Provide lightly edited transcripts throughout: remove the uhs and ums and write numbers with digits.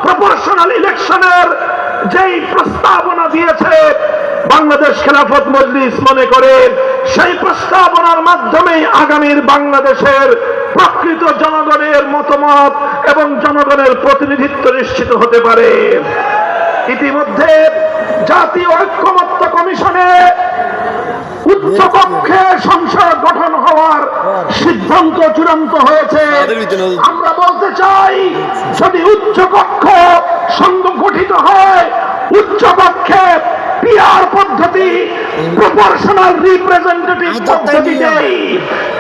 Proportional ইলেকশনের যেই প্রস্তাবনা দিয়েছে বাংলাদেশ খেলাফত মজলিস মনে করে সেই প্রস্তাবনার মাধ্যমে আগামীর বাংলাদেশের প্রকৃত জনগণের মতামত এবং জনগণের প্রতিনিধিত্ব নিশ্চিত হতে পারে। ইতিমধ্যে জাতীয় ঐক্যমত্য কমিশনে উচ্চকক্ষে সংসদ গঠন হওয়ার সিদ্ধান্ত চূড়ান্ত হয়েছে। আমরা বলতে চাই, যদি উচ্চকক্ষ সংগঠিত হয়, উচ্চকক্ষে পিআর পদ্ধতি, প্রপোর্শনাল রিপ্রেজেন্টেটিভ পদ্ধতিতেই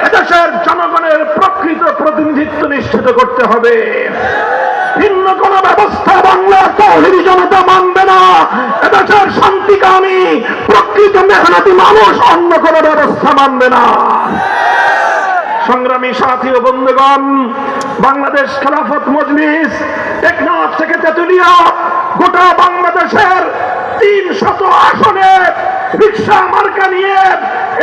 এদেশের জনগণের প্রকৃত প্রতিনিধিত্ব নিশ্চিত করতে হবে। ভিন্ন কোন ব্যবস্থা বাংলার তৌহিদি জনতা মানবে না। এদেশের শান্তিকামী প্রকৃত মেহনতি মানুষ অন্য কোন ব্যবস্থা মানবে না। সংগ্রামী সাথী ও বন্ধুগণ, বাংলাদেশ খেলাফত মজলিস টেকনাফ থেকে তেতুলিয়া গোটা বাংলাদেশের ৩০০ আসনে রিকশা মার্কা নিয়ে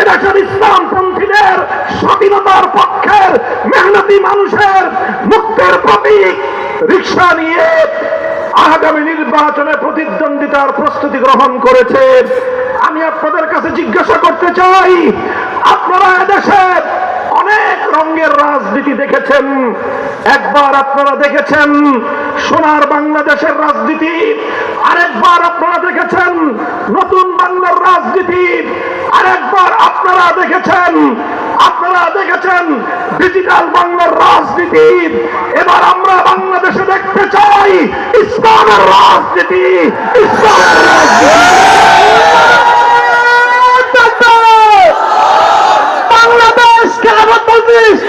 এদেশের ইসলামপন্থীদের স্বাধীনতার পক্ষের মেহনতি মানুষের মুক্তির প্রতীক রিকশা নিয়ে আগামী নির্বাচনে প্রতিদ্বন্দ্বিতার প্রস্তুতি গ্রহণ করেছে। আমি আপনাদের কাছে জিজ্ঞাসা করতে চাই, আপনারা এদেশের অনেক রঙের রাজনীতি দেখেছেন। একবার আপনারা দেখেছেন সোনার বাংলাদেশের রাজনীতি, আরেকবার আপনারা দেখেছেন নতুন বাংলার রাজনীতি, আরেকবার আপনারা দেখেছেন ডিজিটাল বাংলার রাজনীতি। এবার আমরা বাংলাদেশে দেখতে চাই ইসলামের রাজনীতি। বাংলাদেশ খেলাফত মজলিস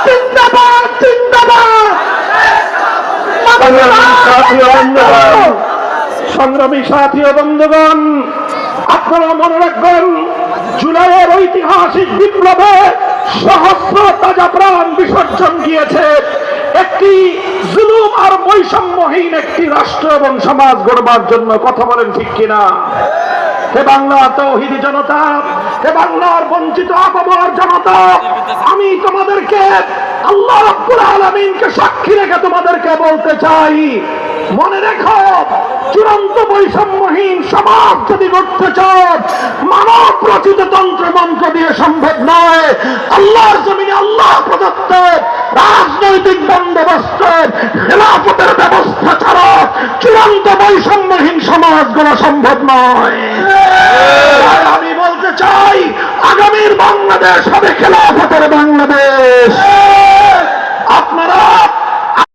জিন্দাবাদ, জিন্দাবাদ। সংগ্রামী সাথী ও বন্ধুগণ, আপনারা মনে রাখবেন, জুলাইয়ের ঐতিহাসিক বিপ্লবে সহস্র তাজা প্রাণ বিসর্জন গিয়েছে একটি জুলুম আর বৈষম্যহীন একটি রাষ্ট্র এবং সমাজ গড়বার জন্য। কথা বলেন ঠিক কিনা? হে বাংলার তৌহিদি জনতা, হে বাংলার বঞ্চিত আপামর জনতা, আমি তোমাদেরকে আল্লাহ রাব্বুল আলামিনকে সাক্ষী রেখে তোমাদেরকে বলতে চাই, মনে রেখো, চূড়ান্ত বৈষম্যহীন সমাজ যদি গড়তে চাও, মানব রচিত তন্ত্র মন্ত্র দিয়ে সম্ভব নয়। আল্লাহর জমিনে আল্লাহ প্রদত্ত রাজনৈতিক বন্দোবস্ত, খেলাফতের ব্যবস্থা ছাড়া চূড়ান্ত বৈষম্যহীন সমাজ গড়া সম্ভব নয়। আমি বলতে চাই, আগামীর বাংলাদেশ হবে খেলাফতের বাংলাদেশ। আপনারা